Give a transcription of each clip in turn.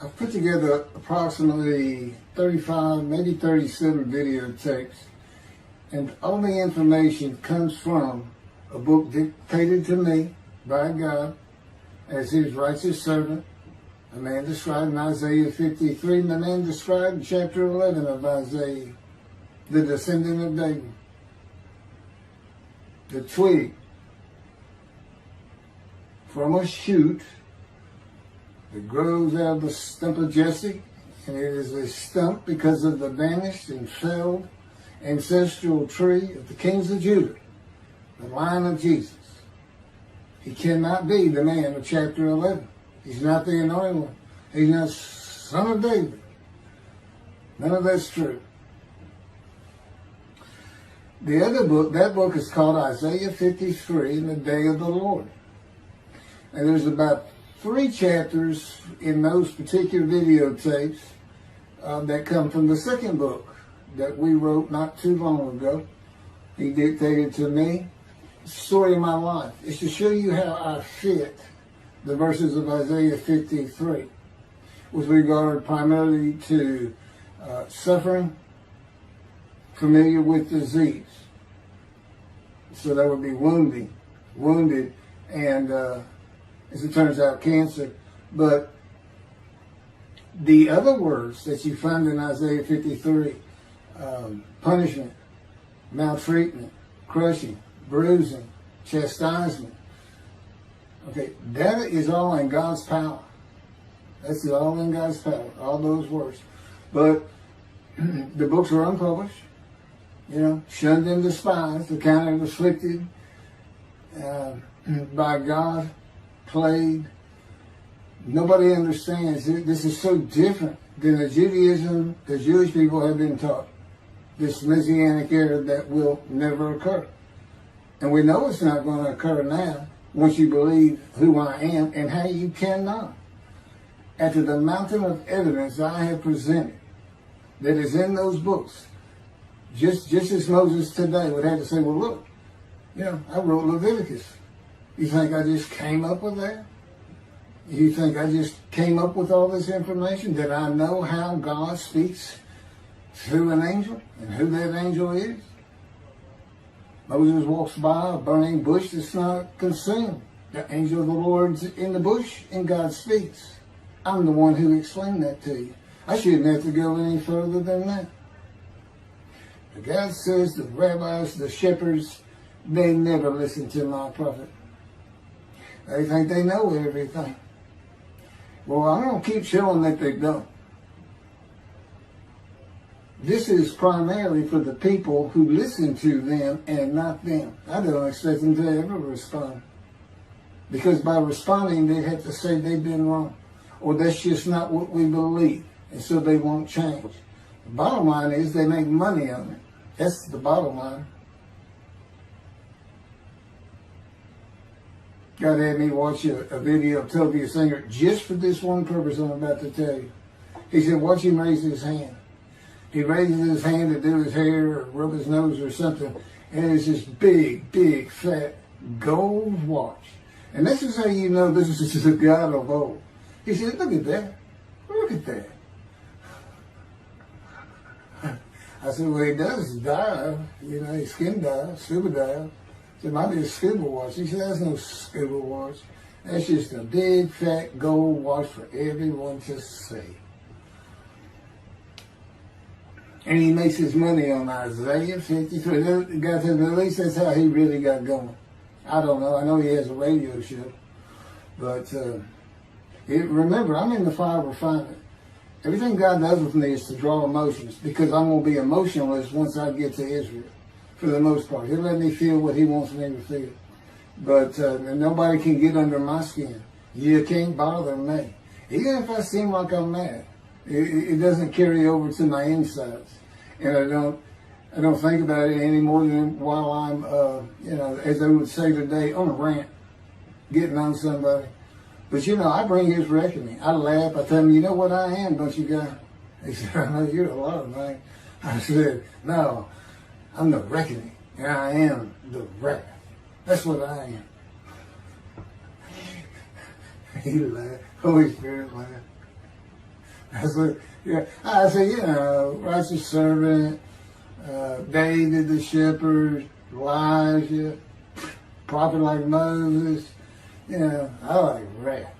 I've put together approximately 35, maybe 37 videotapes, and all the information comes from a book dictated to me by God as his righteous servant, a man described in Isaiah 53, and the man described in chapter 11 of Isaiah, the descendant of David, the twig from a shoot that grows out of the stump of Jesse, and it is a stump because of the vanished and felled ancestral tree of the kings of Judah, the line of Jesus. He cannot be the man of chapter 11. He's not the anointed one. He's not son of David. None of that's true. The other book, that book is called Isaiah 53, in the day of the Lord. And there's about 3 chapters in those particular videotapes that come from the second book that we wrote not too long ago. He dictated to me. It's the story of my life. It's to show you how I fit the verses of Isaiah 53 with regard primarily to suffering, familiar with disease. So that would be wounded, and as it turns out, cancer. But the other words that you find in Isaiah 53, punishment, maltreatment, crushing, bruising, chastisement, okay, that is all in God's power. That's all in God's power, all those words. But the books are unpublished, shunned and despised, accounted afflicted by God, plagued. Nobody understands. This is so different than the Judaism the Jewish people have been taught. This Messianic era that will never occur. And we know it's not going to occur now once you believe who I am and how you cannot. After the mountain of evidence I have presented that is in those books, just as Moses today would have to say, well, look, I wrote Leviticus. You think I just came up with that? You think I just came up with all this information? That I know how God speaks through an angel and who that angel is? Moses walks by a burning bush that's not consumed. The angel of the Lord's in the bush and God speaks. I'm the one who explained that to you. I shouldn't have to go any further than that. But God says the rabbis, the shepherds, they never listen to my prophet. They think they know everything. Well, I'm going to keep showing that they don't. This is primarily for the people who listen to them and not them. I don't expect them to ever respond. Because by responding, they have to say they've been wrong. Or that's just not what we believe. And so they won't change. The bottom line is they make money on it. That's the bottom line. God had me watch a video of Toby Singer just for this one purpose I'm about to tell you. He said, watch him raise his hand. He raises his hand to do his hair or rub his nose or something, and it's this big, fat gold watch. And this is how you know this is a God of old. He said, look at that. Look at that. I said, well, he does dive. His skin dive, scuba dive. It might be a scuba watch. He said, that's no scuba watch. That's just a big, fat gold watch for everyone to see. And he makes his money on Isaiah 53. God said, at least that's how he really got going. I don't know. I know he has a radio show. But remember, I'm in the fire of refinement. Everything God does with me is to draw emotions, because I'm going to be emotionless once I get to Israel, for the most part. He'll let me feel what he wants me to feel. But nobody can get under my skin. You can't bother me. Even if I seem like I'm mad, it doesn't carry over to my insides. And I don't think about it any more than while I'm, as they would say today, on a rant, getting on somebody. But I bring his reckoning. I laugh. I tell him, you know what I am, don't you, guy? He said, I know you're a lot of things. I said, no, I'm the reckoning, and I am the wrath. That's what I am. He laughed. Holy Spirit laughed. I said, yeah. I said, you know, righteous servant, David the shepherd, Elijah, prophet like Moses. You know, I like wrath.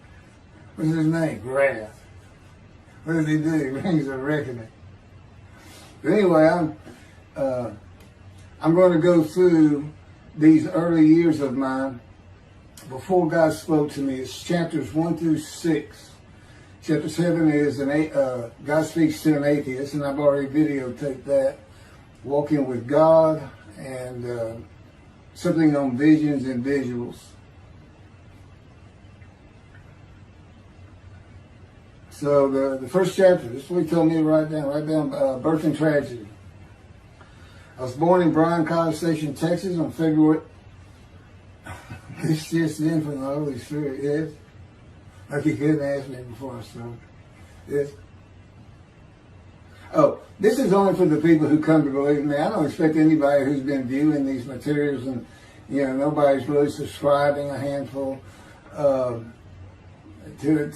What's his name? Wrath. What does he do? He brings a reckoning. But anyway, I'm going to go through these early years of mine before God spoke to me. It's chapters 1 through 6. Chapter 7 is God speaks to an atheist, and I've already videotaped that. Walking with God, and something on visions and visuals. So the first chapter, this is what he told me to write down birth and tragedy. I was born in Bryan College Station, Texas on February. It's just in from the Holy Spirit, yes. Like you couldn't ask me before I started. Yes. Oh, this is only for the people who come to believe in me. I don't expect anybody who's been viewing these materials and, you know, nobody's really subscribing, a handful, to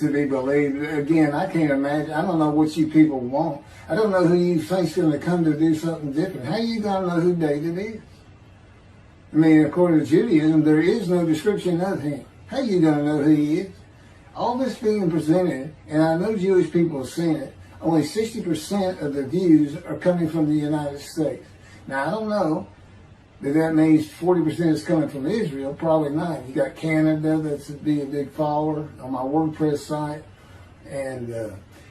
be believed. Again, I can't imagine. I don't know what you people want. I don't know who you think's going to come to do something different. How are you going to know who David is? I mean, according to Judaism, there is no description of him. How are you going to know who he is? All this being presented, and I know Jewish people have seen it, only 60% of the views are coming from the United States. Now, I don't know that means 40% is coming from Israel. Probably not. You got Canada that's be a big follower on my WordPress site. And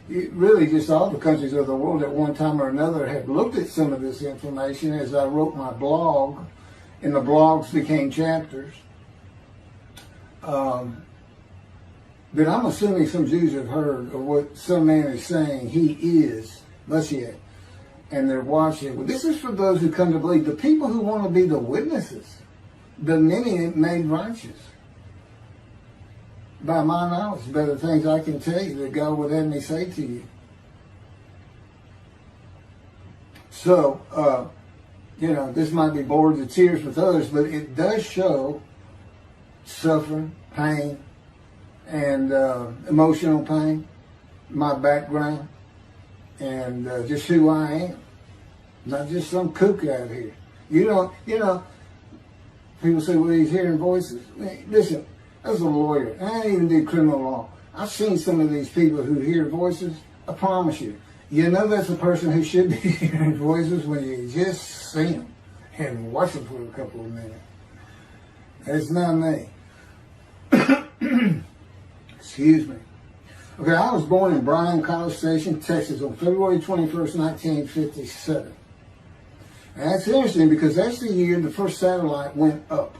really just all the countries of the world at one time or another have looked at some of this information as I wrote my blog, and the blogs became chapters. But I'm assuming some Jews have heard of what some man is saying he is Moshiach, and they're watching. Well, this is for those who come to believe, the people who want to be the witnesses, the many made righteous. By my knowledge, by the things I can tell you that God would have me say to you. So, you know, this might be bored to tears with others, but it does show suffering, pain, and emotional pain, my background, and just who I am. Not just some kook out here. You know, people say, well, he's hearing voices. Listen, as a lawyer, and I even do criminal law, I've seen some of these people who hear voices. I promise you, you know that's a person who should be hearing voices when you just see them and watch them for a couple of minutes. It's not me. Excuse me. Okay, I was born in Bryan College Station, Texas on February 21st, 1957. And that's interesting because that's the year the first satellite went up.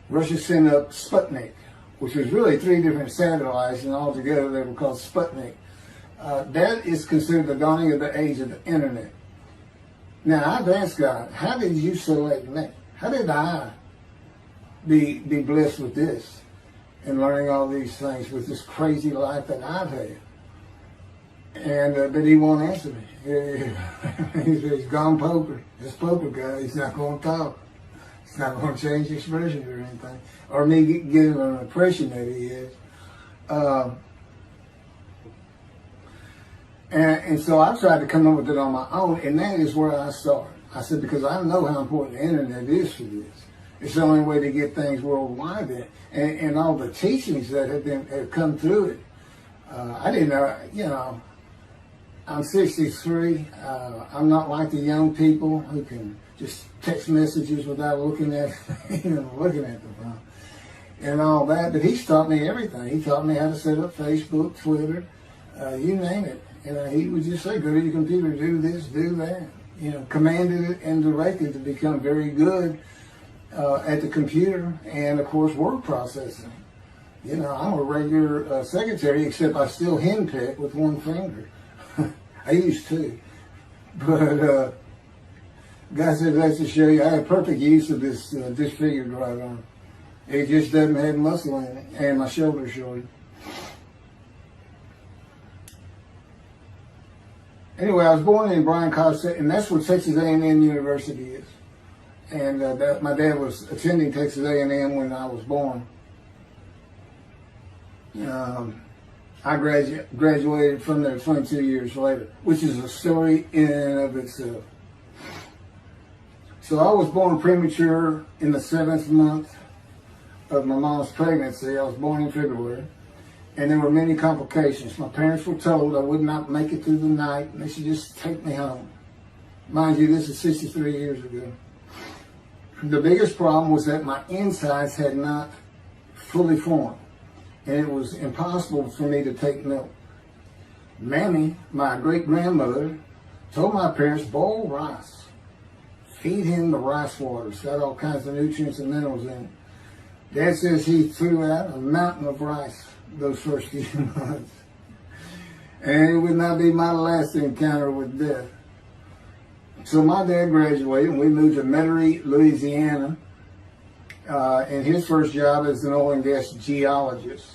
Russia sent up Sputnik, which was really 3 different satellites, and altogether they were called Sputnik. That is considered the dawning of the age of the internet. Now, I've asked God, how did you select me? How did I be blessed with this and learning all these things with this crazy life that I've had? And but he won't answer me. He's gone poker. This poker guy, he's not going to talk. He's not going to change expression or anything, or me giving an impression that he is. And so I tried to come up with it on my own, and that is where I started. I said, because I know how important the internet is for this. It's the only way to get things worldwide, and all the teachings that have come through it. I didn't know, you know, I'm 63. I'm not like the young people who can just text messages without looking at the phone and all that. But he's taught me everything. He taught me how to set up Facebook, Twitter, you name it. And he would just say, go to your computer, do this, do that. You know, commanded it and directed to become very good at the computer and, of course, word processing. You know, I'm a regular secretary, except I still henpeck with one finger. I used to. But God said, that's to show you, I have perfect use of this disfigured right arm. It just doesn't have muscle in it, and my shoulder's short. Anyway, I was born in Bryan College Station, and that's where Texas A&M University is. And my dad was attending Texas A&M when I was born. I graduated from there 22 years later, which is a story in and of itself. So I was born premature in the 7th month of my mom's pregnancy. I was born in February, and there were many complications. My parents were told I would not make it through the night, and they should just take me home. Mind you, this is 63 years ago. The biggest problem was that my insides had not fully formed, and it was impossible for me to take milk. Mamie, my great-grandmother, told my parents, boil rice. Feed him the rice water. It's got all kinds of nutrients and minerals in it. Dad says he threw out a mountain of rice those first few months. And it would not be my last encounter with death. So my dad graduated and we moved to Metairie, Louisiana. And his first job is an oil and gas geologist.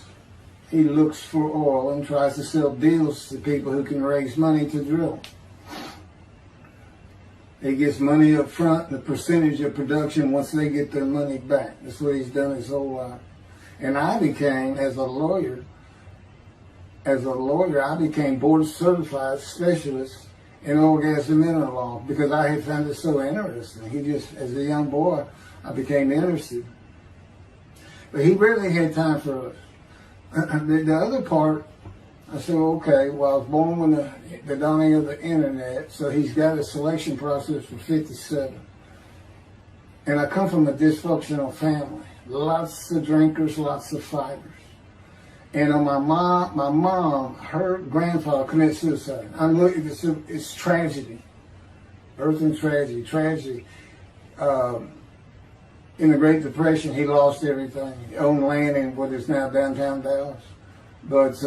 He looks for oil and tries to sell deals to people who can raise money to drill. He gets money up front and a percentage of production once they get their money back. That's what he's done his whole life. And I became, as a lawyer, I became board certified specialist in oil, gas, and mineral law because I had found it so interesting. As a young boy, I became interested. But he rarely had time for us. The other part, I said, okay, well, I was born with the dawning of the internet, so he's got a selection process for 57. And I come from a dysfunctional family. Lots of drinkers, lots of fighters. And on my mom, her grandfather committed suicide. It's tragedy. Birth and tragedy. In the Great Depression, he lost everything. He owned land in what is now downtown Dallas. But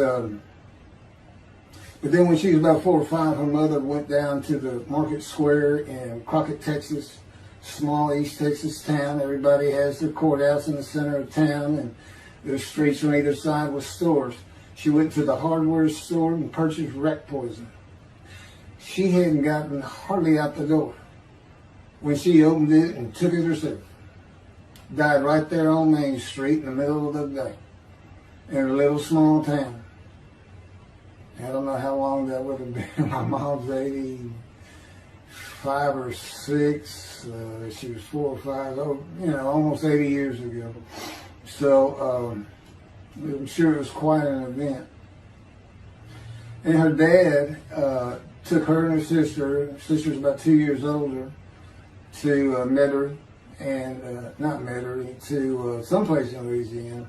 then when she was about 4 or 5, her mother went down to the Market Square in Crockett, Texas, small East Texas town. Everybody has their courthouse in the center of town, and there's streets on either side with stores. She went to the hardware store and purchased rat poison. She hadn't gotten hardly out the door when she opened it and took it herself. Died right there on Main Street in the middle of the day in a little small town. I don't know how long that would have been. My mom's 85 or 6. She was 4 or 5. Almost 80 years ago. So I'm sure it was quite an event. And her dad took her and her sister. Her sister's about 2 years older, to Metairie, and not Metairie, to someplace in Louisiana.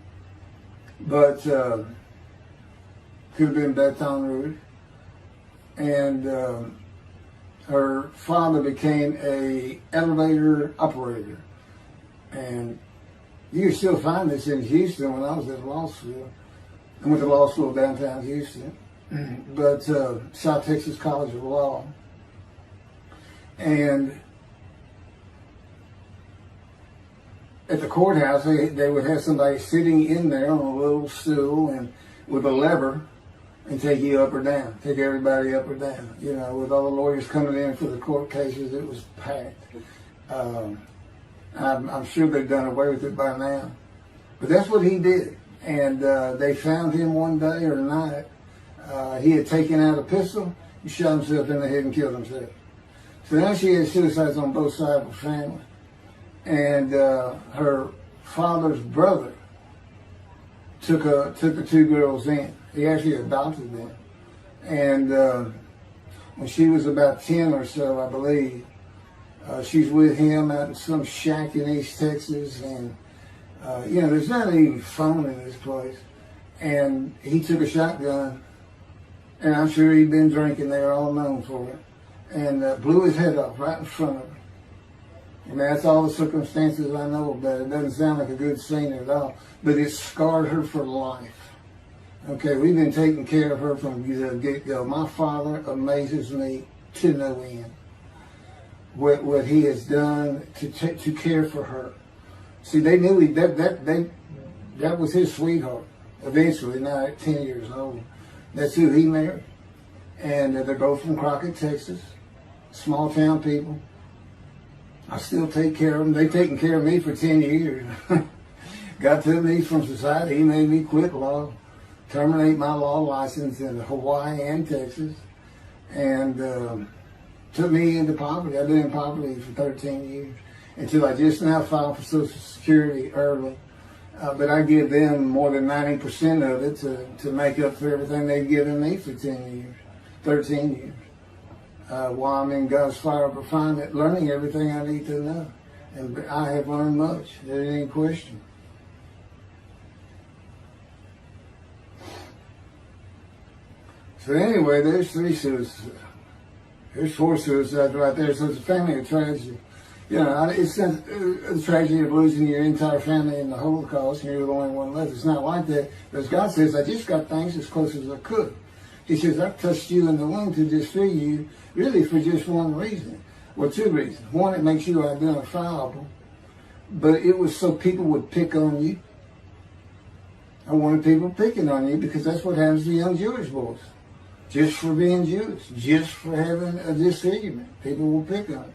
But could have been Baton Rouge. And her father became a elevator operator. And you can still find this in Houston. When I was at law school, I went to law school downtown Houston, but South Texas College of Law. And at the courthouse, they would have somebody sitting in there on a little stool and with a lever and take you up or down, take everybody up or down. With all the lawyers coming in for the court cases, it was packed. I'm sure they've done away with it by now. But that's what he did. And they found him one day or night. He had taken out a pistol, he shot himself in the head and killed himself. So now she had suicides on both sides of the family. And her father's brother took the 2 girls in. He actually adopted them. And when she was about 10 or so, I believe, she's with him out in some shack in East Texas. And, there's not any phone in this place. And he took a shotgun, and I'm sure he'd been drinking. They were all known for it. And blew his head off right in front of her. I mean, that's all the circumstances I know about it. It doesn't sound like a good scene at all, but it scarred her for life. Okay, we've been taking care of her from the get-go. My father amazes me to no end. What he has done to care for her. See, they knew that was his sweetheart. Eventually, now at 10 years old, that's who he married. And they're both from Crockett, Texas. Small town people. I still take care of them. They've taken care of me for 10 years. Got to me from society. He made me quit law. terminate my law license in Hawaii and Texas, and took me into poverty. I've been in poverty for 13 years until I just now filed for Social Security early. But I give them more than 90% of it to make up for everything they've given me for 13 years. While I'm in God's fire of refinement, learning everything I need to know. And I have learned much. There ain't any question. So anyway, there's 3 suicides. There's 4 suicides right there. So it's a family of tragedy. You know, it's a tragedy of losing your entire family in the Holocaust, and you're the only one left. It's not like that. Because God says, I just got things as close as I could. He says, I touched you in the womb to disfigure you, really for just one reason. Well, 2 reasons. One, it makes you identifiable. But it was so people would pick on you. I wanted people picking on you because that's what happens to young Jewish boys. Just for being Jewish, just for having a disfigurement. People will pick on you.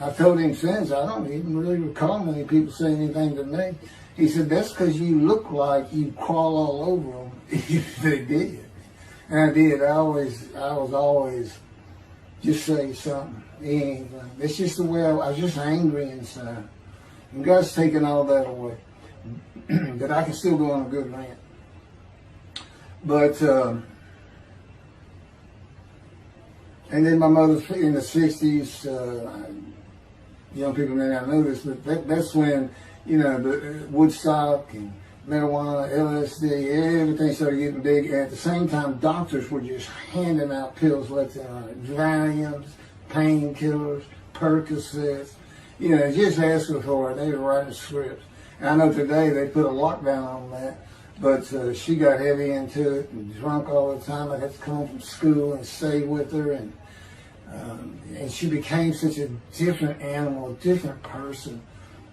I've told him since, I don't even really recall many people saying anything to me. He said, that's because you look like you crawl all over them. They did. And I did. I was always just say something, anything. It's just the way I was just angry inside. And God's taken all that away. But I can still go on a good rant. But, and then my mother's in the 60s, young people may not know this, but that's when, you know, the Woodstock and marijuana, LSD, everything started getting big. And at the same time, doctors were just handing out pills left and right. Valiums, painkillers, Percocets. You know, just asking for it. They were writing scripts. And I know today they put a lockdown on that. But she got heavy into it and drunk all the time. I'd have to come home from school and stay with her. And she became such a different animal, a different person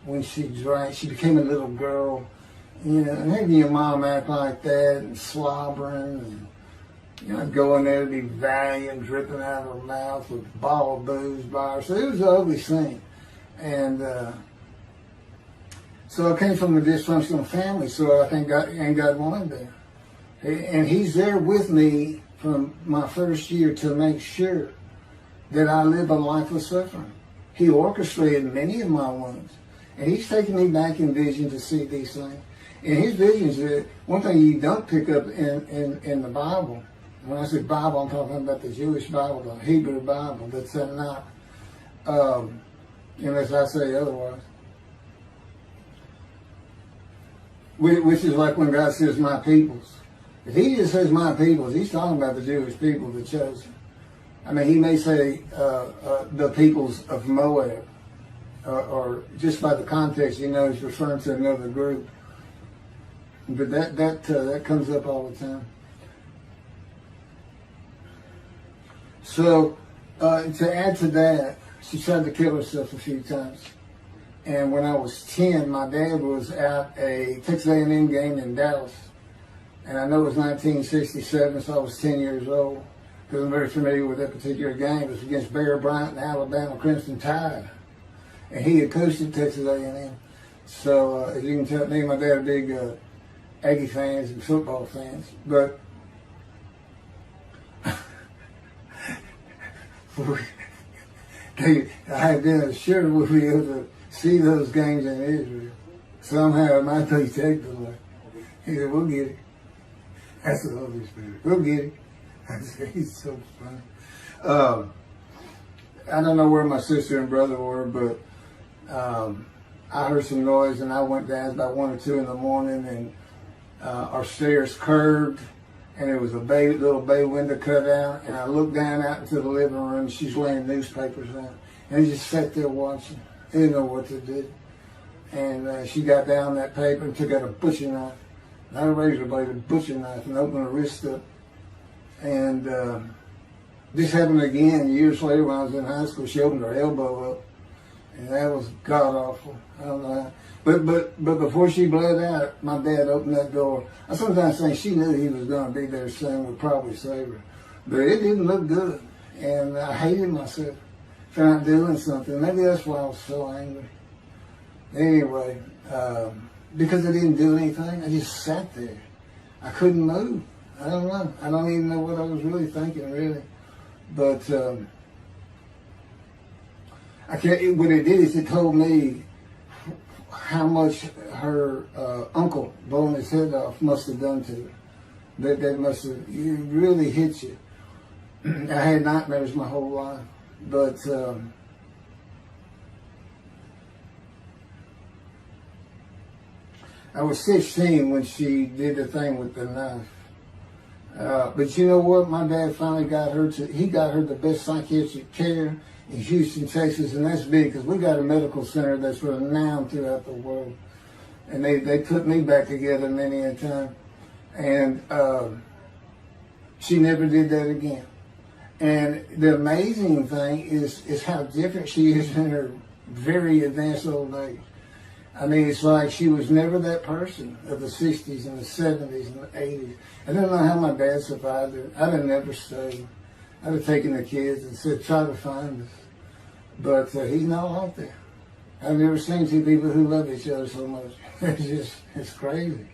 when she drank. She became a little girl. You know, and having your mom act like that and slobbering and, you know, going there to be Valium dripping out of her mouth with a bottle of booze by her. So it was an ugly scene. And so I came from a dysfunctional family, so I think God wanted that. And He's there with me from my first year to make sure that I live a life of suffering. He orchestrated many of my wounds. And He's taken me back in vision to see these things. And His visions, one thing you don't pick up in the Bible, when I say Bible, I'm talking about the Jewish Bible, the Hebrew Bible, that's not, unless I say otherwise. Which is like when God says, my peoples. If He just says my peoples, He's talking about the Jewish people, the chosen. I mean, He may say the peoples of Moab, or just by the context, you know, He's referring to another group. But that comes up all the time. So to add to that, she tried to kill herself a few times. And when I was 10, my dad was at a Texas A&M game in Dallas. And I know it was 1967, so I was 10 years old, because I'm very familiar with that particular game. It was against Bear Bryant and Alabama Crimson Tide. And he had coached at Texas A&M. So as you can tell, me and my dad are big Aggie fans and football fans. But I had been assured we'll be able to see those games in Israel. Somehow it might be technically. He said, we'll get it. That's the Holy Spirit. We'll get it. I said, he's so funny. I don't know where my sister and brother were, but I heard some noise and I went down about 1 or 2 in the morning, and our stairs curved, and there was a little bay window cut out, and I looked down out into the living room, and she's laying newspapers out, and I just sat there watching. I didn't know what to do. And she got down that paper and took out a butcher knife, not a razor blade, a butcher knife, and opened her wrist up. And this happened again years later when I was in high school. She opened her elbow up, and that was god awful. I don't know how. But before she bled out, my dad opened that door. I sometimes think she knew he was going to be there soon, would probably save her. But it didn't look good, and I hated myself for not doing something. Maybe that's why I was so angry. Anyway, because I didn't do anything, I just sat there. I couldn't move. I don't know. I don't even know what I was really thinking, really. But I can't. What it did is it told me how much her uncle blowing his head off must have done to her. That must have really hit you. I had nightmares my whole life, but I was 16 when she did the thing with the knife. But you know what? My dad finally got her he got her the best psychiatric care in Houston, Texas, and that's big because we got a medical center that's renowned throughout the world. And they put me back together many a time. And she never did that again. And the amazing thing is how different she is in her very advanced old age. I mean, it's like she was never that person of the 60s and the 70s and the 80s. I don't know how my dad survived it. I'd have never stayed. I'd have taken the kids and said, try to find us. But he's not like that. I've never seen two people who love each other so much. It's crazy.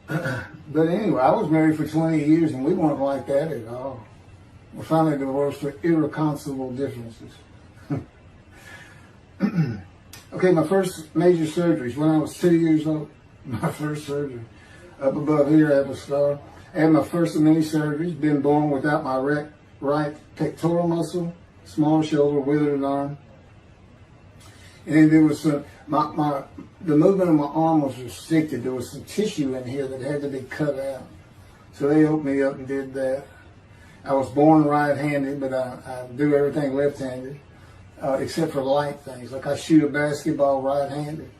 But anyway, I was married for 20 years and we weren't like that at all. We finally divorced for irreconcilable differences. Okay, my first major surgeries when I was 2 years old. My first surgery. Up above here, I have a scar. I had my first of many surgeries. Been born without my right pectoral muscle, small shoulder, withered arm. And there was the movement of my arm was restricted. There was some tissue in here that had to be cut out. So they opened me up and did that. I was born right-handed, but I do everything left-handed. Except for light things. Like I shoot a basketball right-handed.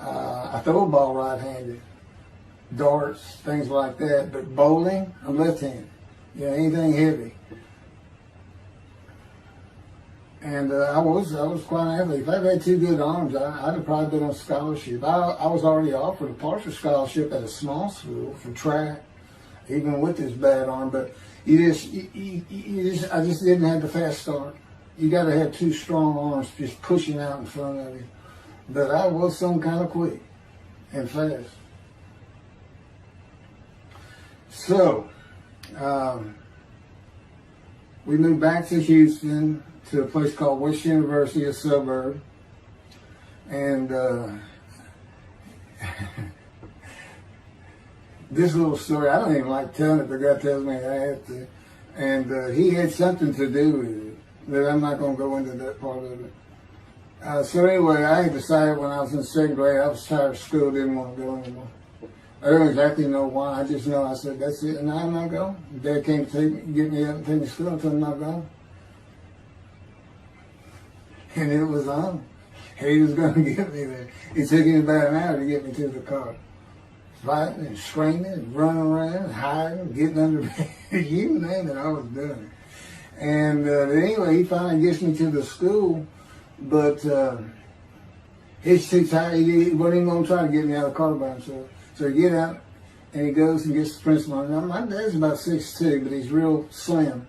I throw a ball right-handed. Darts, things like that. But bowling, I'm left-handed. You know, anything heavy. And I was quite an athlete. If I'd had two good arms, I'd have probably been on scholarship. I was already offered a partial scholarship at a small school for track, even with this bad arm. But I just didn't have the fast start. You got to have two strong arms just pushing out in front of you. But I was some kind of quick and fast. So, we moved back to Houston to a place called West University, a suburb. And this little story, I don't even like telling it, but God tells me I have to. And he had something to do with it. That I'm not going to go into that part of it. So anyway, I had decided when I was in second grade, I was tired of school, didn't want to go anymore. I don't exactly know why. I just know I said, that's it, and I'm not going. Dad came to get me up and take me to school until I'm not going. And it was on. He was going to get me there. It took him about an hour to get me to the car. Fighting and screaming and running around and hiding, getting under bed. You name it, I was doing it. And anyway, he finally gets me to the school, but he's too tired. He wasn't even going to try to get me out of the car by himself. So he get out, and he goes and gets the principal. Now, my dad's about 6'2", but he's real slim.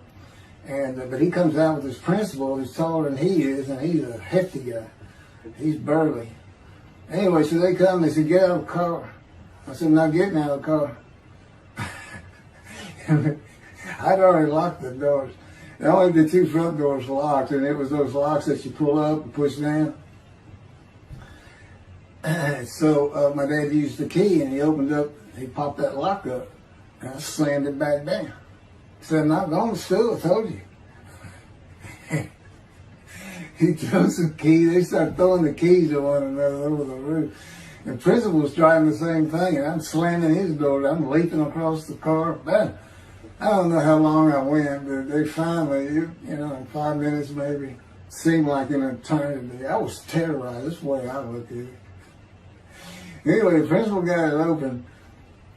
And but he comes out with his principal. He's taller than he is, and he's a hefty guy. He's burly. Anyway, so they come. They said, get out of the car. I said, I'm not getting out of the car. I'd already locked the doors. And only the two front doors locked, and it was those locks that you pull up and push down. So my dad used the key, and he opened up, he popped that lock up, and I slammed it back down. He said, I'm not going to school, I told you. He throws some keys, they start throwing the keys at one another over the roof. The principal was trying the same thing, and I'm slamming his door, I'm leaping across the car. Man, I don't know how long I went, but they finally, in 5 minutes maybe, seemed like an eternity. I was terrorized. That's the way I looked at it. Anyway, the principal got it open,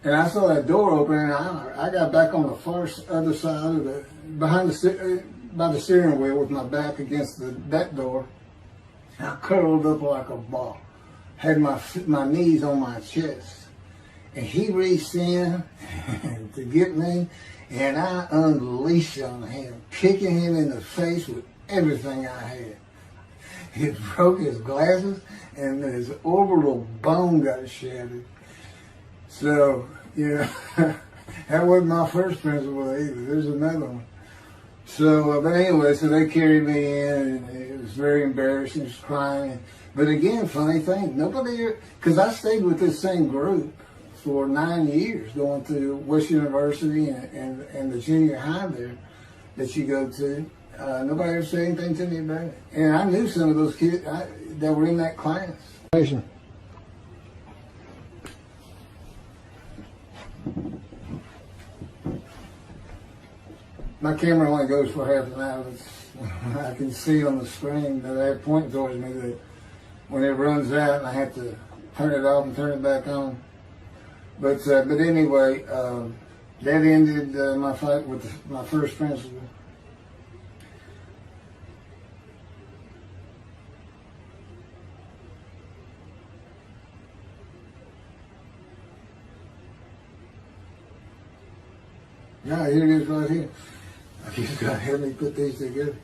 and I saw that door open, and I got back on the far other side of by the steering wheel with my back against that door. And I curled up like a ball, had my knees on my chest, and he reached in to get me. And I unleashed on him, kicking him in the face with everything I had. It broke his glasses, and his orbital bone got shattered. So, That wasn't my first principal either. There's another one. So, but anyway, so they carried me in, and it was very embarrassing. I was crying. But again, funny thing, nobody, because I stayed with this same group for 9 years, going to West University and the junior high there that you go to. Nobody ever said anything to me about it. And I knew some of those kids that were in that class. My camera only goes for half an hour. I can see on the screen that I have pointing towards me that when it runs out, I have to turn it off and turn it back on. But anyway, that ended my fight with my first principal. Yeah, here it is right here. You just got to help me put these together.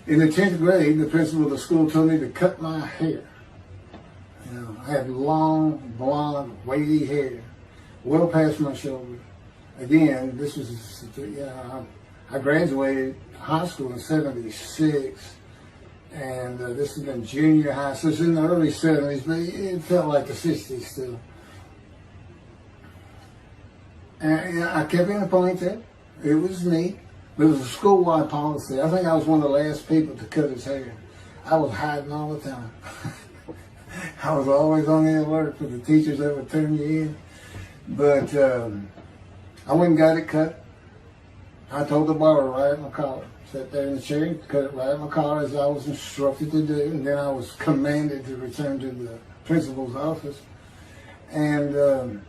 In the 10th grade, the principal of the school told me to cut my hair. You know, I had long, blonde, wavy hair, well past my shoulders. Again, this was, I graduated high school in '76, and this has been junior high, so it's in the early '70s, but it felt like the '60s still. And I kept in a ponytail. It was neat. But it was a school-wide policy. I think I was one of the last people to cut his hair. I was hiding all the time. I was always on the alert for the teachers that would turn you in. But I went and got it cut. I told the barber right at my collar. Sat there in the chair and cut it right at my collar as I was instructed to do. And then I was commanded to return to the principal's office. And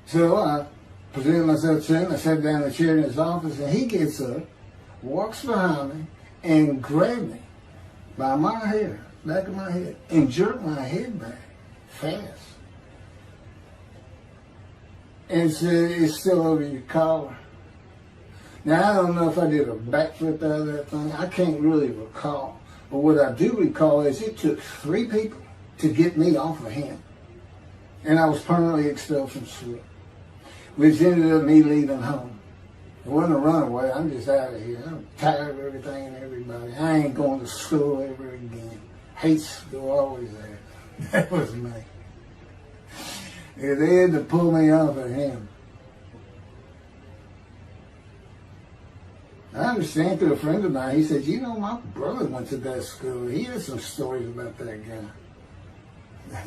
so I presented myself to him. I sat down in the chair in his office, and he gets up, walks behind me, and grabbed me by my hair, back of my head, and jerked my head back fast. And said, "It's still over your collar." Now, I don't know if I did a backflip out of that thing. I can't really recall. But what I do recall is it took 3 people to get me off of him. And I was permanently expelled from school, which ended up me leaving home. It wasn't a runaway. I'm just out of here. I'm tired of everything and everybody. I ain't going to school ever again. Hate school, always there. That was me. Yeah, they had to pull me off of him. I understand through a friend of mine, he said, "You know, my brother went to that school. He had some stories about that guy."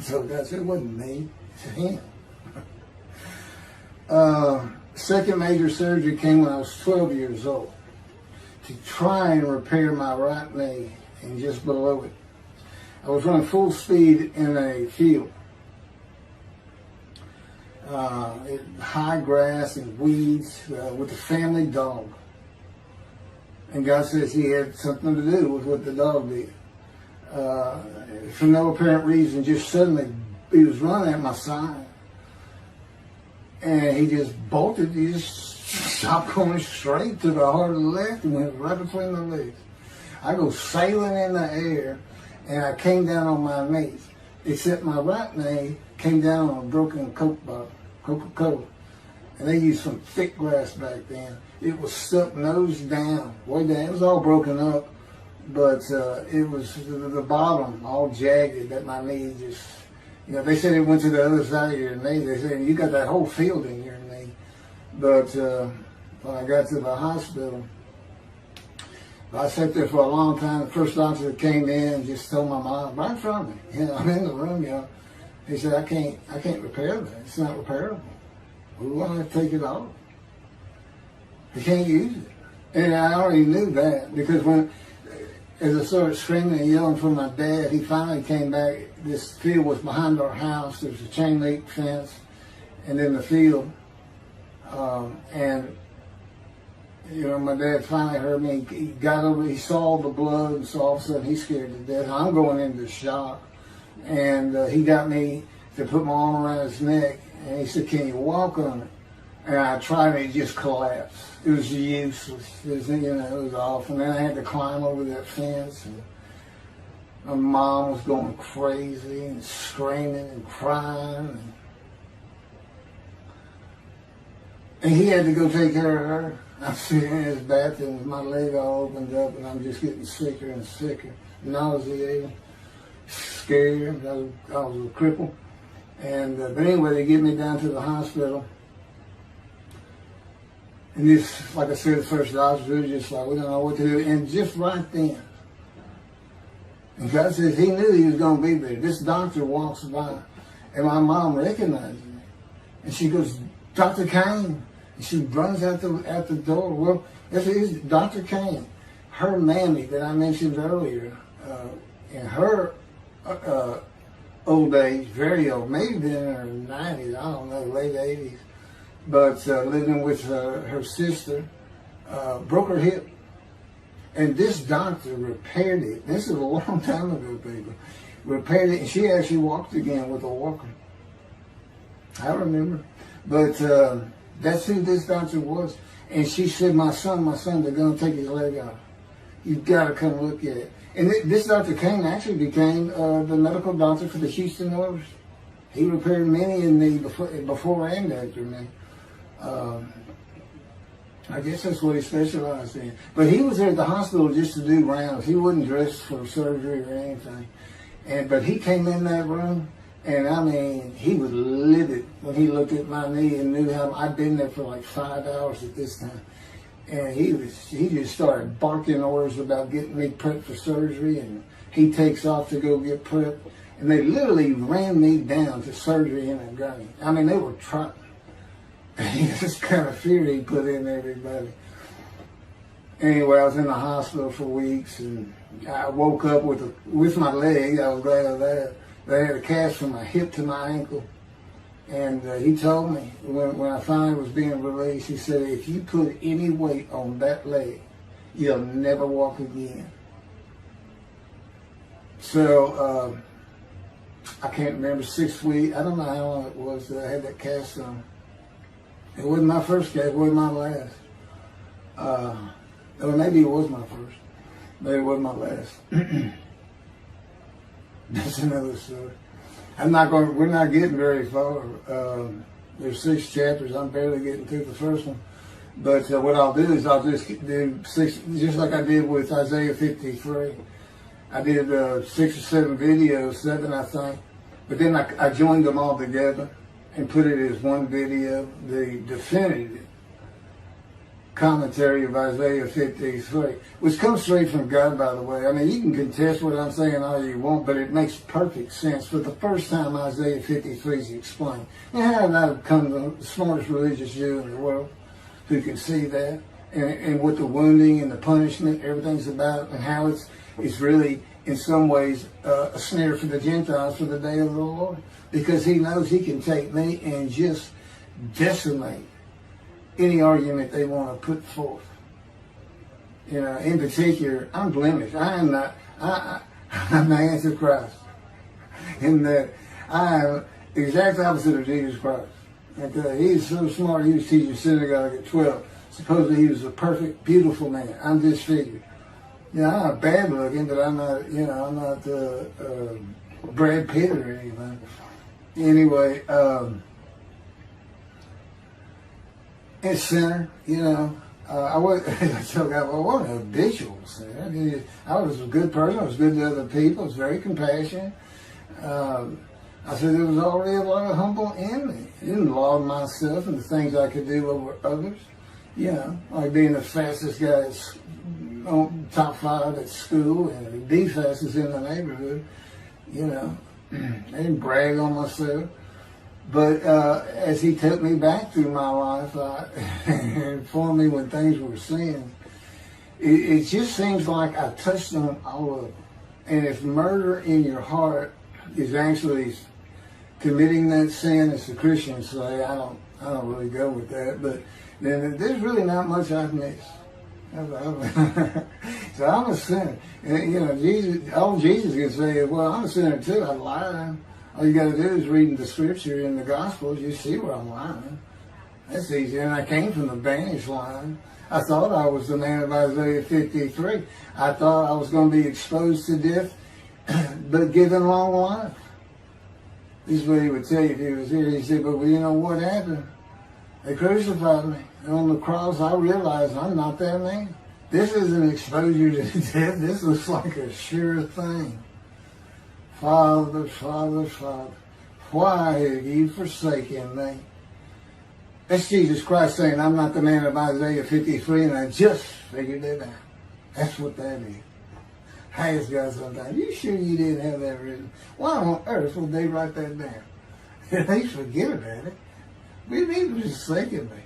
So I said, "It wasn't me, it's him." Second major surgery came when I was 12 years old to try and repair my right knee and just below it. I was running full speed in a field. High grass and weeds with a family dog. And God says he had something to do with what the dog did. For no apparent reason, just suddenly he was running at my side. And he just bolted, he just stopped going straight to the heart of the left and went right between the legs. I go sailing in the air, and I came down on my knees, except my right knee came down on a broken Coke bottle, Coca-Cola. And they used some thick grass back then. It was stuck nose down, way down. It was all broken up, but it was the bottom all jagged that my knee just, they said it went to the other side of your knee. They said, "You got that whole field in your knee." But when I got to the hospital, I sat there for a long time. The first doctor that came in and just told my mom, right in front of me, I'm in the room, he said, I can't repair that. It's not repairable. We're going to take it off. You can't use it. And I already knew that because as I started screaming and yelling for my dad, he finally came back. This field was behind our house. There was a chain link fence, and then the field. My dad finally heard me. He got over. He saw the blood, and so all of a sudden he's scared to death. I'm going into shock, and he got me to put my arm around his neck, and he said, "Can you walk on it?" And I tried, and it just collapsed. It was useless. It was awful. And then I had to climb over that fence, and my mom was going crazy and screaming and crying. And he had to go take care of her. I'm sitting in his bathroom with my leg all opened up, and I'm just getting sicker and sicker, nauseated, scared. I was a cripple. And but anyway, they get me down to the hospital. And this, like I said, the first doctor was just like, we don't know what to do. And just right then, and God says he knew he was going to be there. This doctor walks by, and my mom recognizes me. And she goes, Dr. Kane. And she runs out the door. Well, this is Dr. Kane. Her Mamie that I mentioned earlier, in her old age, very old, maybe in her 90s, I don't know, late 80s, but living with her sister, broke her hip. And this doctor repaired it. This is a long time ago, people. Repaired it, and she actually walked again with a walker. I remember. But that's who this doctor was. And she said, my son, they're going to take his leg off. You've got to come look at it. And this Dr. Kane actually became the medical doctor for the Houston Oilers. He repaired many in the before and after me. I guess that's what he specialized in. But he was there at the hospital just to do rounds. He wasn't dressed for surgery or anything. But he came in that room, and I mean, he was livid when he looked at my knee and knew how I'd been there for like 5 hours at this time. And he just started barking orders about getting me prepped for surgery, and he takes off to go get prepped. And they literally ran me down to surgery in a gurney. I mean, they were trying. This kind of fear he put in everybody. Anyway, I was in the hospital for weeks, and I woke up with my leg. I was glad of that. They had a cast from my hip to my ankle. And he told me, when I finally was being released, he said, if you put any weight on that leg, you'll never walk again. So, I can't remember, 6 weeks. I don't know how long it was that I had that cast on. It wasn't my first cast, it wasn't my last. Or maybe it was my first, but it wasn't my last. That's another story. We're not getting very far. There's 6 chapters. I'm barely getting through the first one. But what I'll do is I'll just do 6, just like I did with Isaiah 53. I did 6 or 7 videos, 7 I think. But then I joined them all together and put it as one video, the definitive commentary of Isaiah 53, which comes straight from God, by the way. I mean, you can contest what I'm saying all you want, but it makes perfect sense. For the first time, Isaiah 53 is explained. And how did I become the smartest religious Jew in the world who can see that? And what the wounding and the punishment, everything's about, and how it's really, in some ways, a snare for the Gentiles for the day of the Lord. Because he knows he can take me and just decimate any argument they want to put forth. You know, in particular, I'm blemished. I'm the Antichrist. In that I am the exact opposite of Jesus Christ. And he's so smart, he was teaching synagogue at 12. Supposedly he was a perfect, beautiful man. I'm disfigured. You know, I'm not bad looking, but I'm not, I'm not Brad Pitt or anything. Anyway, and sinner, I wasn't an habitual sinner. I was a good person. I was good to other people. I was very compassionate. I said there was already a lot of humble in me. I didn't laud myself and the things I could do over others. Like being the fastest guy on top 5 at school and the fastest in the neighborhood. I didn't brag on myself. But as he took me back through my life and informed me when things were sin, it just seems like I touched on all of them. And if murder in your heart is actually committing that sin, as the Christians say, I don't really go with that, but then there's really not much I've missed. So I'm a sinner. And, Jesus can say, well, I'm a sinner too. I lied. All you got to do is read the scripture in the Gospels. You see where I'm lying. That's easy. And I came from the banished line. I thought I was the man of Isaiah 53. I thought I was going to be exposed to death, but given long life. This is what he would tell you if he was here. He said, but you know what happened? They crucified me. And on the cross, I realized I'm not that man. This isn't exposure to death. This looks like a sure thing. Father, Father, Father, why have you forsaken me? That's Jesus Christ saying, I'm not the man of Isaiah 53, and I just figured it out. That's what that is. I ask God sometimes, you sure you didn't have that written? Why on earth would they write that down? At least forget about it. We need to just forsaken me.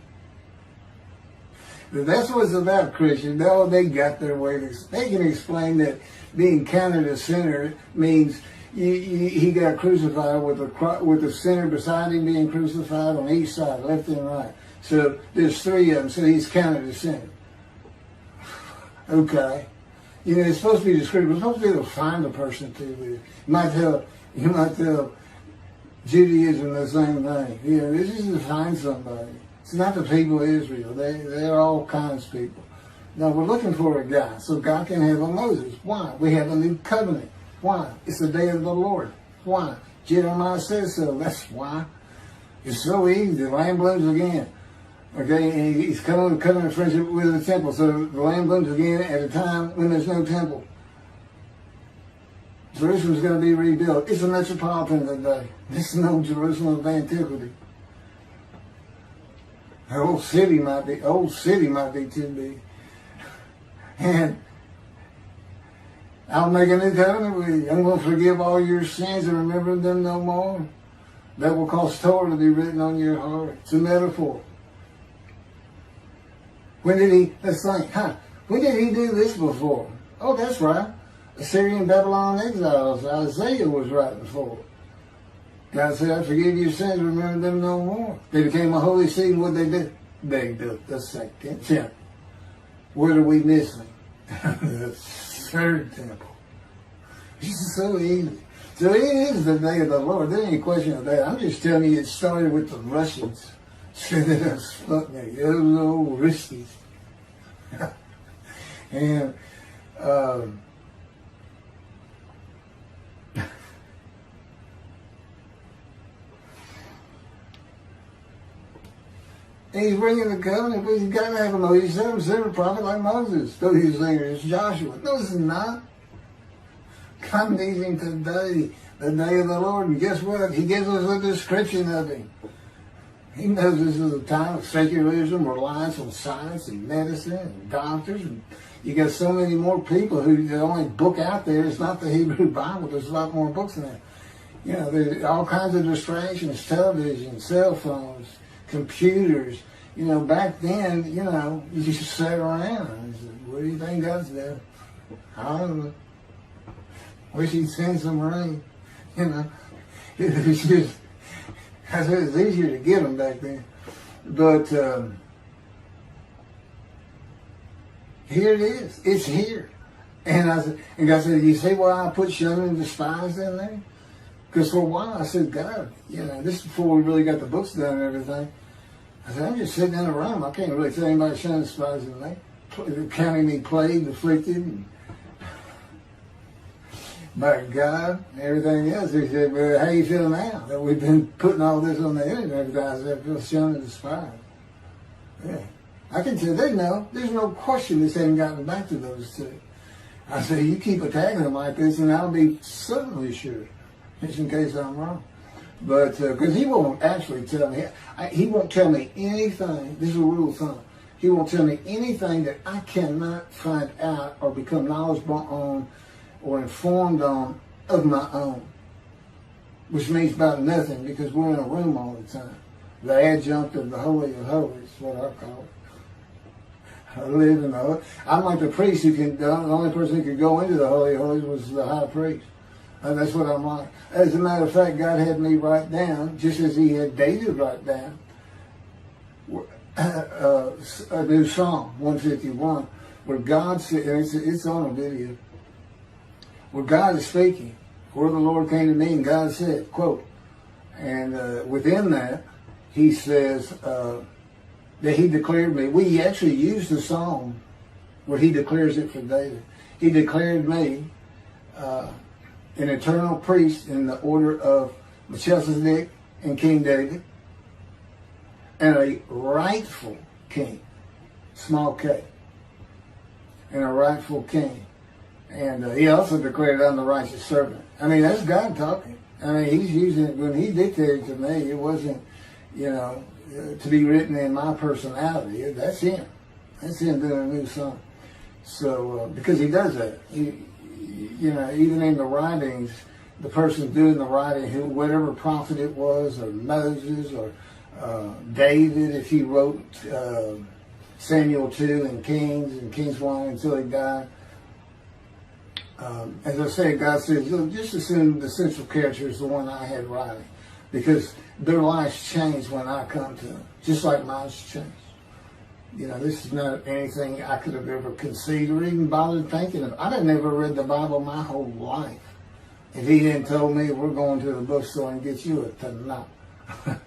But that's what it's about, Christian. No, they got their way. They can explain that being counted a sinner means he got crucified with the sinner beside him being crucified on each side, left and right. So there's three of them, so he's counted a sinner. Okay. You know, it's supposed to be descriptive. It's supposed to be able to find a person too. You might tell Judaism the same thing. You know, this is to find somebody. It's not the people of Israel. They're all kinds of people. Now we're looking for a guy so God can have a Moses. Why? We have a new covenant. Why? It's the day of the Lord. Why? Jeremiah says so. That's why. It's so easy. The lamb blooms again. Okay, and he's coming with covenant friendship with the temple. So the lamb blooms again at a time when there's no temple. Jerusalem's going to be rebuilt. It's a metropolitan today. This is no Jerusalem of antiquity. The old city might be too big. And I'll make a new covenant with you. I'm going to forgive all your sins and remember them no more. That will cause Torah to be written on your heart. It's a metaphor. When did he do this before? Oh, that's right. Assyrian Babylon exiles. Isaiah was writing for. God said, I forgive your sins, remember them no more. They became a holy seed, and what they did? They built the second temple. What are we missing? The third temple. It's so easy. So it is the day of the Lord. There ain't any question of that. I'm just telling you it started with the Russians. Sending us Sputnik. Those old Ruskies. And he's bringing the covenant, but he's got to have a Moses. He's never a prophet like Moses. So he's saying it's Joshua. No, it's not. God needs him today, the day of the Lord. And guess what? He gives us a description of him. He knows this is a time of secularism, reliance on science and medicine and doctors. And you got so many more people who the only book out there is not the Hebrew Bible. There's a lot more books in there. You know, there's all kinds of distractions, television, cell phones, computers. You know, back then, you know, you just sat around and said, what do you think God's doing? I don't know. Wish he'd send some rain. You know, it was just, I said it's easier to get them back then. But here it is. It's here. And God said, you see why I put shunned and despised in there? Because for a while I said, God, you know, this is before we really got the books done and everything. I said, I'm just sitting in a room. I can't really tell anybody shunned and despised in there. Counting me plagued, afflicted, and by God, and everything else. He said, well, how you feel now that we've been putting all this on the internet? I said, I feel shunned and despised. Yeah. I can tell they know. There's no question this hasn't gotten back to those two. I said, you keep attacking them like this and I'll be certainly sure, just in case I'm wrong. But, because he won't actually tell me, he won't tell me anything, this is a rule of thumb, he won't tell me anything that I cannot find out or become knowledgeable on or informed on of my own, which means about nothing because we're in a room all the time. The adjunct of the Holy of Holies is what I call it. I live in the Holy. I'm like the priest who can, the only person who could go into the Holy of Holies was the high priest. And that's what I'm like. As a matter of fact, God had me write down, just as he had David write down, a new Psalm 151, where God said, and it's on a video, where God is speaking. Where the Lord came to me and God said, quote, and within that, he says that he declared me. We actually used the psalm where he declares it for David. He declared me an eternal priest in the order of Melchizedek and King David. and a rightful king, small k, and a rightful king. And he also declared, I'm the righteous servant. I mean, that's God talking. I mean, he's using it. When he dictated to me, it wasn't, to be written in my personality. That's him. That's him doing a new song. So, because he does that. Even in the writings, the person doing the writing, whatever prophet it was, or Moses, or David, if he wrote Samuel 2 and Kings 1 until he died. As I said, God says, just assume the central character is the one I had writing, because their lives change when I come to them, just like mine's changed. This is not anything I could have ever conceived or even bothered thinking of. I'd have never read the Bible my whole life if he hadn't told me, we're going to the bookstore and get you a Tanakh. That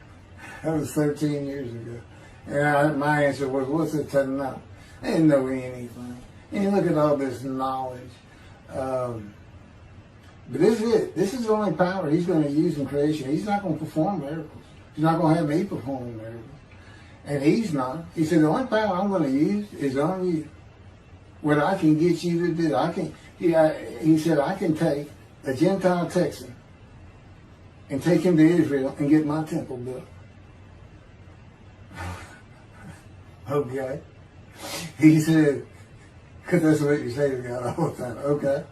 was 13 years ago. And my answer was, what's a Tanakh? I didn't know anything. And you look at all this knowledge. But this is it. This is the only power he's going to use in creation. He's not going to perform miracles. He's not going to have me perform miracles. And he's not. He said, the only power I'm going to use is on you. What I can get you to do. He said, I can take a Gentile Texan and take him to Israel and get my temple built. Okay. He said, because that's what you say to God all the time. Okay.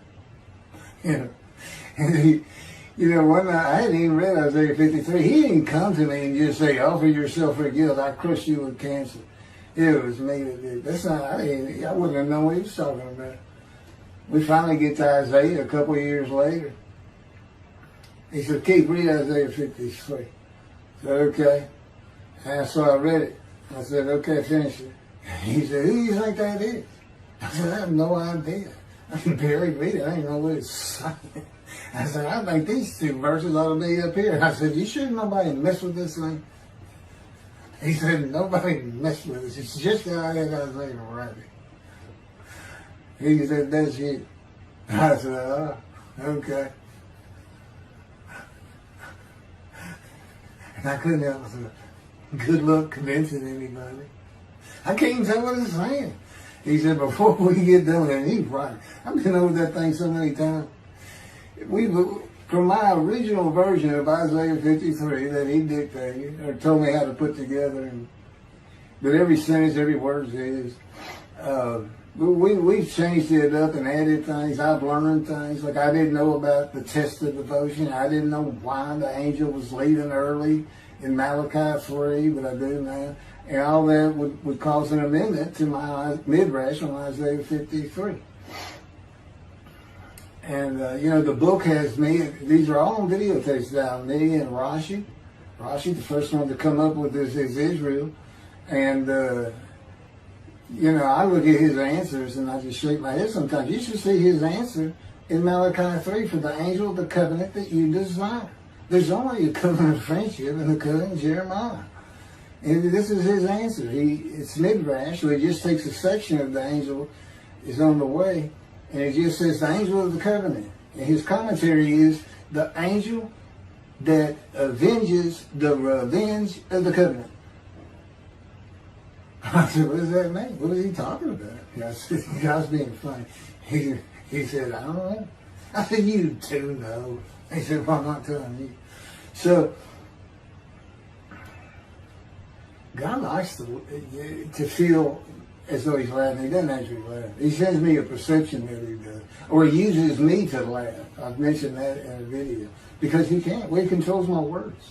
And one night, I hadn't even read Isaiah 53. He didn't come to me and just say, offer yourself for guilt. I crushed you with cancer. It was me that did. That's not, I wouldn't have known what he was talking about. We finally get to Isaiah a couple of years later. He said, Keith, read Isaiah 53. I said, okay. And so I read it. I said, okay, finish it. He said, who do you think that is? I said, I have no idea. I can barely read it. I didn't know what it's saying. I said, I think these two verses ought to be up here. I said, you sure nobody mess with this thing? He said, nobody mess with this. It's just how I had Isaiah write it. He said, that's you. I said, oh, okay. And I couldn't help myself. Good luck convincing anybody. I can't even tell what it's saying. He said, before we get done, and he's right. I've been over that thing so many times. From my original version of Isaiah 53 that he dictated, or told me how to put together, but every sentence, every word is, we've changed it up and added things. I've learned things. Like I didn't know about the test of devotion. I didn't know why the angel was leaving early in Malachi 3, but I do now. And all that would cause an amendment to my midrash on Isaiah 53. And, the book has me, these are all on videotapes now, me and Rashi. Rashi, the first one to come up with this is Israel. And, I look at his answers and I just shake my head sometimes. You should see his answer in Malachi 3 for the angel of the covenant that you desire. There's only a covenant of friendship in the covenant of Jeremiah. And this is his answer. It's midrash, so he just takes a section of the angel is on the way, and it just says the angel of the covenant. And his commentary is the angel that avenges the revenge of the covenant. I said, what does that mean? What is he talking about? I said, God's being funny. He said, I don't know. I said, you too know. He said, well, I'm not telling you. So, God likes to feel as though he's laughing. He doesn't actually laugh. He sends me a perception that he does. Or he uses me to laugh. I've mentioned that in a video. Because he can't. Well, he controls my words.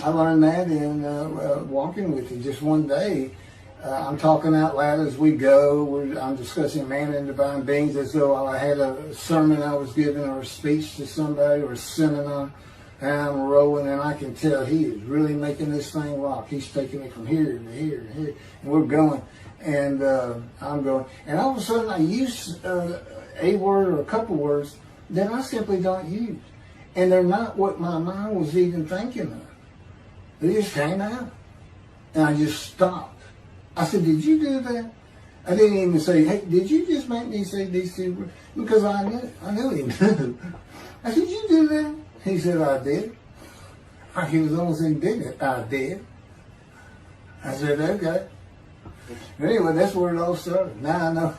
I learned that in walking with you. Just one day, I'm talking out loud as we go. I'm discussing man and divine beings as though I had a sermon I was giving or a speech to somebody or a seminar. And I'm rolling, and I can tell he is really making this thing rock. He's taking it from here to here to here, and we're going. And I'm going. And all of a sudden, I use a word or a couple words that I simply don't use. And they're not what my mind was even thinking of. They just came out. And I just stopped. I said, did you do that? I didn't even say, hey, did you just make me say these two words? Because I knew he knew. I said, did you do that? He said, I did. He was almost indignant. I did. I said, okay. Anyway, that's where it all started. Now I know.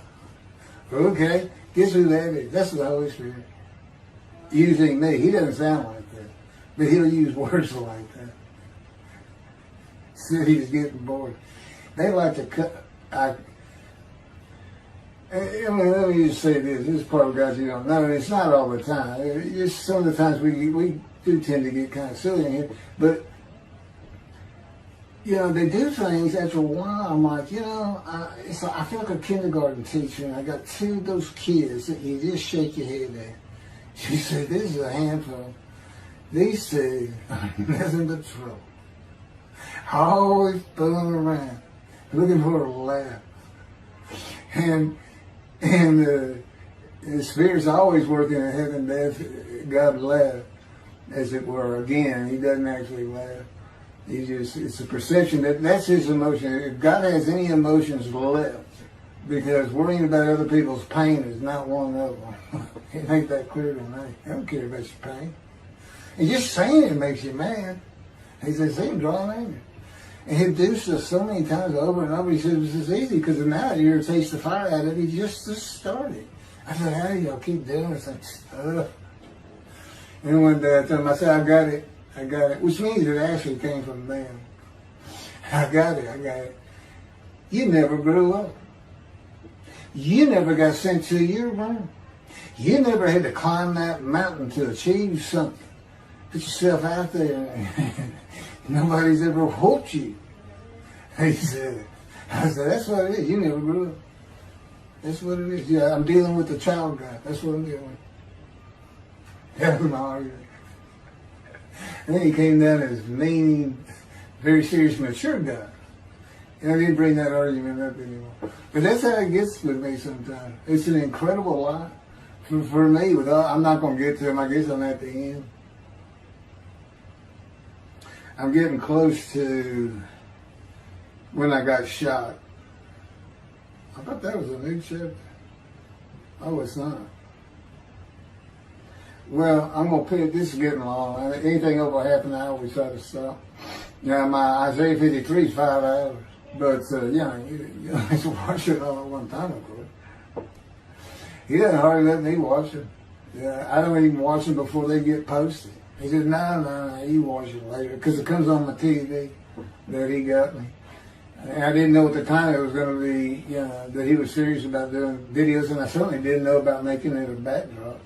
Okay, guess who that is? That's the Holy Spirit. Using me. He doesn't sound like that. But he'll use words like that. So he's getting bored. They like to cut. Let me just say this. This is part of guys you don't know. And it's not all the time. It's some of the times we do tend to get kind of silly in here. But they do things after a while. I'm like, I feel like a kindergarten teacher, and I got two of those kids that you just shake your head at. She said, this is a handful. These two are nothing but trouble. Always fooling around, looking for a laugh. And the Spirit's always working in heaven and death. God laugh, as it were. Again, he doesn't actually laugh. It's a perception that's his emotion. If God has any emotions left, because worrying about other people's pain is not one of them. It ain't that clear to me. I don't care about your pain. And just saying it makes you mad. He says, see him drawing anger. And he'll do so many times over and over. He says, it's easy because now it irritates the fire out of it. He just started. I said, how do y'all keep doing this stuff? And one day I told him, I said, I got it, which means it actually came from them. I got it. You never grew up. You never got sent to your room. You never had to climb that mountain to achieve something. Put yourself out there. Nobody's ever whooped you. He said, I said, that's what it is. You never grew up. That's what it is. Yeah, I'm dealing with the child God. That's what I'm dealing with. Having an argument. Then he came down as mean, very serious, mature guy. And I didn't bring that argument up anymore. But that's how it gets with me sometimes. It's an incredible lot. For me, I'm not going to get to him. I guess I'm at the end. I'm getting close to when I got shot. I thought that was a new chapter. Oh, it's not. Well, I'm going to put it, this is getting long. Anything over half an hour, we try to stop. Now, my Isaiah 53 is 5 hours. But, you have to watch it all at one time, of course. He doesn't hardly let me watch it. Yeah, I don't even watch them before they get posted. He says, no, you watch it later. Because it comes on my TV that he got me. And I didn't know at the time it was going to be, that he was serious about doing videos. And I certainly didn't know about making it a backdrop.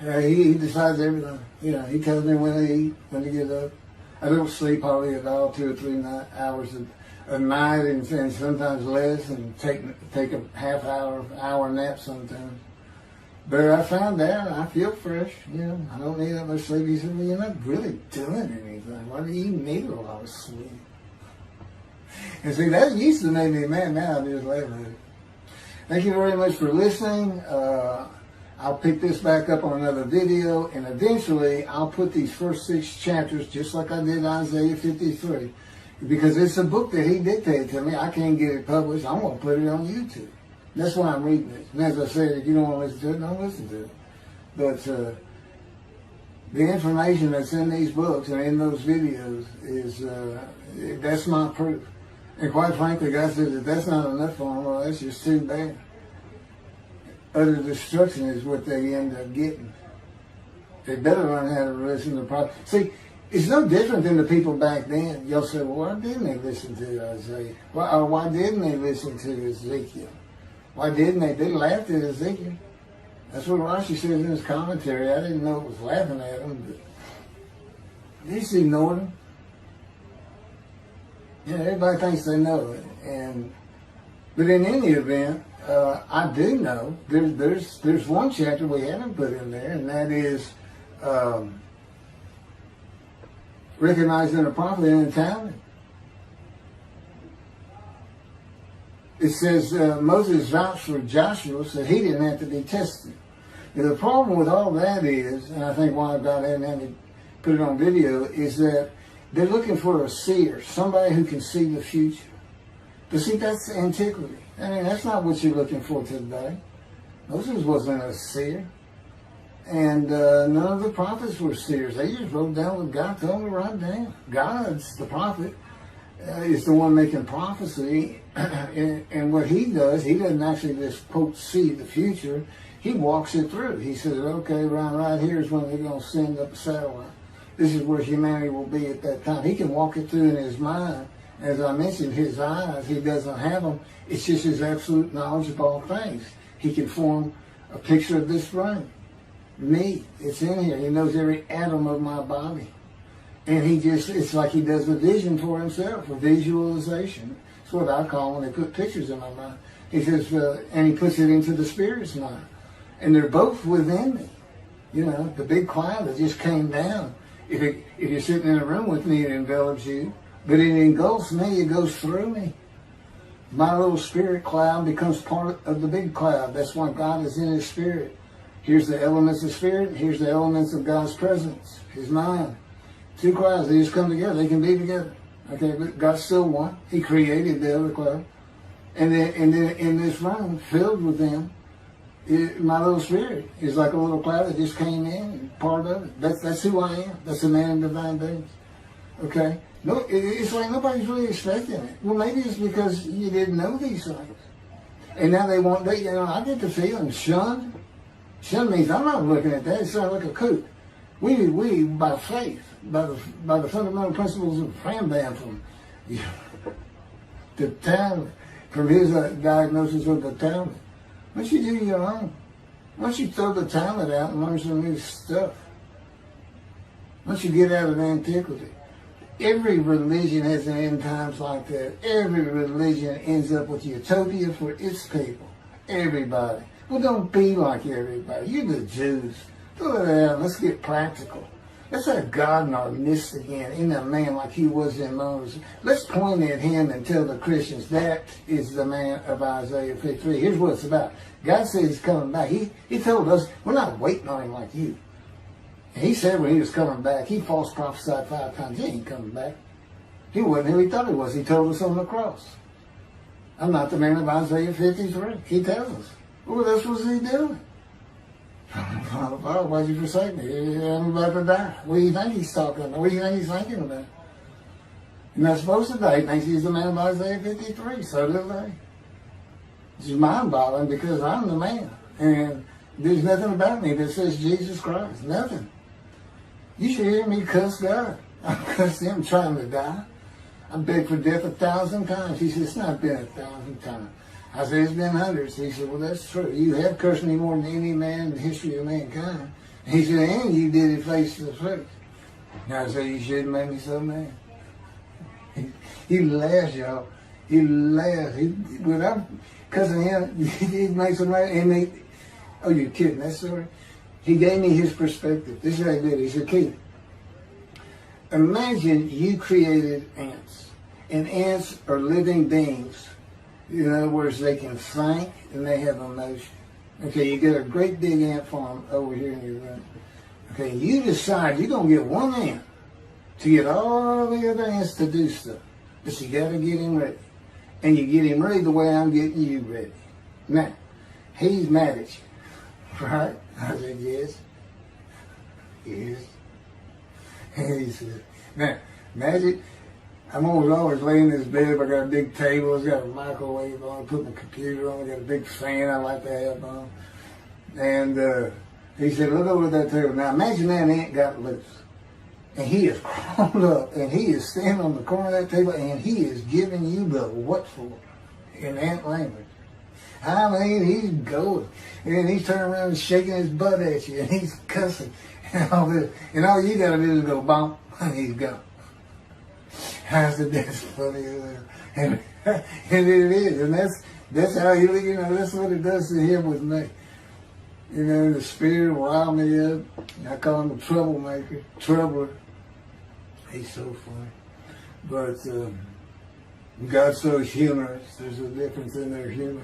He decides everything. He tells me when to eat, when to get up. I don't sleep hardly at all, 2 or 3 hours a night, and sometimes less, and take a half hour nap sometimes. But I found out I feel fresh. I don't need that much sleep. He said, well, you're not really doing anything. Why do you need a lot of sleep? And see, that used to make me mad. Now I just laugh at it. Thank you very much for listening. I'll pick this back up on another video, and eventually I'll put these first 6 chapters, just like I did Isaiah 53, because it's a book that he dictated to me. I can't get it published. I'm going to put it on YouTube. That's why I'm reading it. And as I said, if you don't want to listen to it, don't listen to it. But the information that's in these books and in those videos is, that's my proof. And quite frankly, God says, if that's not enough for them, well, that's just too bad. Utter destruction is what they end up getting. They better learn how to listen to the prophet. See, it's no different than the people back then. You'll say, well, why didn't they listen to Isaiah? Why didn't they listen to Ezekiel? Why didn't they? They laughed at Ezekiel. That's what Rashi says in his commentary. I didn't know it was laughing at him, but they just ignored him. Everybody thinks they know it. But in any event, I do know there's one chapter we haven't put in there, and that is recognizing a prophet in the talent. It says Moses vouched for Joshua, so he didn't have to be tested. Now, the problem with all that is, and I think why God hadn't had to put it on video, is that they're looking for a seer, somebody who can see the future. But see, that's antiquity. I mean, that's not what you're looking for today. Moses wasn't a seer. And none of the prophets were seers. They just wrote down what God told them to write down. God's the prophet. Is the one making prophecy. And what he does, he doesn't actually just, quote, see the future. He walks it through. He says, okay, right here is when they're going to send up a satellite. This is where humanity will be at that time. He can walk it through in his mind. As I mentioned, his eyes, he doesn't have them. It's just his absolute knowledge of all things. He can form a picture of this brain. Me, it's in here. He knows every atom of my body. And it's like he does a vision for himself, a visualization. It's what I call when they put pictures in my mind. He says, and he puts it into the spirit's mind. And they're both within me. You know, the big cloud that just came down. If you're sitting in a room with me, it envelops you. But it engulfs me, it goes through me. My little spirit cloud becomes part of the big cloud. That's why God is in his spirit. Here's the elements of spirit, here's the elements of God's presence, his mind. Two clouds, they just come together, they can be together. Okay, but God's still one. He created the other cloud. And then in this room, filled with them, my little spirit is like a little cloud that just came in and part of it. That's who I am. That's a man in divine beings. Okay? No, it's like nobody's really expecting it. Well, maybe it's because you didn't know these things. And now I get the feeling, shunned. Shunned means I'm not looking at that. It sounds like a kook. We by faith, by the fundamental principles of Rambam from the Talmud, from his diagnosis of the Talmud. Why don't you do your own? Why don't you throw the Talmud out and learn some new stuff? Why don't you get out of antiquity? Every religion has an end times like that. Every religion ends up with utopia for its people. Everybody. Well, don't be like everybody. You're the Jews. Throw it out. Let's get practical. Let's have God in our midst again, in a man like he was in Moses. Let's point at him and tell the Christians that is the man of Isaiah 53. Here's what it's about. God says he's coming back. He told us, we're not waiting on him like you. And he said when he was coming back, he false prophesied 5 times. He ain't coming back. He wasn't who he thought he was. He told us on the cross. I'm not the man of Isaiah 53. He tells us. Well, that's what he doing. Father, why'd you forsake me? I'm about to die. What do you think he's talking about? What do you think he's thinking about? You're not supposed to die. He thinks he's the man of Isaiah 53. So do they. It's mind-boggling because I'm the man. And there's nothing about me that says Jesus Christ. Nothing. You should hear me cuss God. I cussed him trying to die. I begged for death 1,000 times. He said, it's not been 1,000 times. I said, it's been hundreds. He said, well, that's true. You have cursed me more than any man in the history of mankind. And he said, and you did it face to face. And I said, you shouldn't make me so mad. He laughs, y'all. He laughs. When I'm cussing him, he makes him laugh. And oh, you're kidding. That's story. He gave me his perspective. This is what he did. He said, Keith, imagine you created ants. And ants are living beings. In other words, they can think and they have emotion. Okay, you get a great big ant farm over here in your room. Okay, you decide you're going to get one ant to get all the other ants to do stuff. But you got to get him ready. And you get him ready the way I'm getting you ready. Now, he's mad at you. Right? I said, yes. Yes. And he said, now, imagine, I'm always laying in this bed. I got a big table. It's got a microwave on. I put my computer on. I got a big fan I like to have on. And he said, look over at that table. Now imagine that ant got loose. And he is crawled up. And he is standing on the corner of that table. And he is giving you the what for in ant language. I mean, he's going. And he's turning around and shaking his butt at you. And he's cussing. And all this. And all you got to do is go bump. And he's gone. I said, that's funny. And it is. And that's how that's what it does to him with me. You know, the spirit riled me up. I call him a troublemaker, troubler. He's so funny. But God's so humorous. There's a difference in their humor.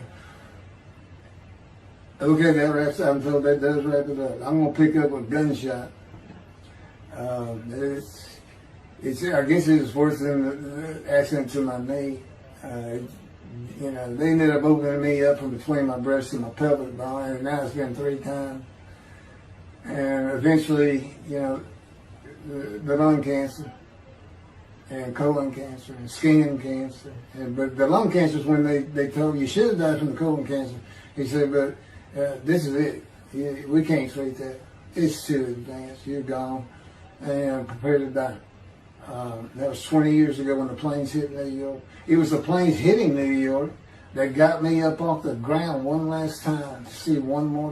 Okay, that wraps up. I'm told that does wrap it up. I'm going to pick up a gunshot. I guess it was worse than the accident to my knee. They ended up opening me up from between my breast and my pelvic bone, and now it's been 3 times. And eventually, the lung cancer and colon cancer and skin cancer. But the lung cancer is when they told me you should have died from the colon cancer. He said, but this is it. We can't treat that. It's too advanced. You're gone. And I'm prepared to die. That was 20 years ago when the planes hit New York. It was the planes hitting New York that got me up off the ground one last time to see one more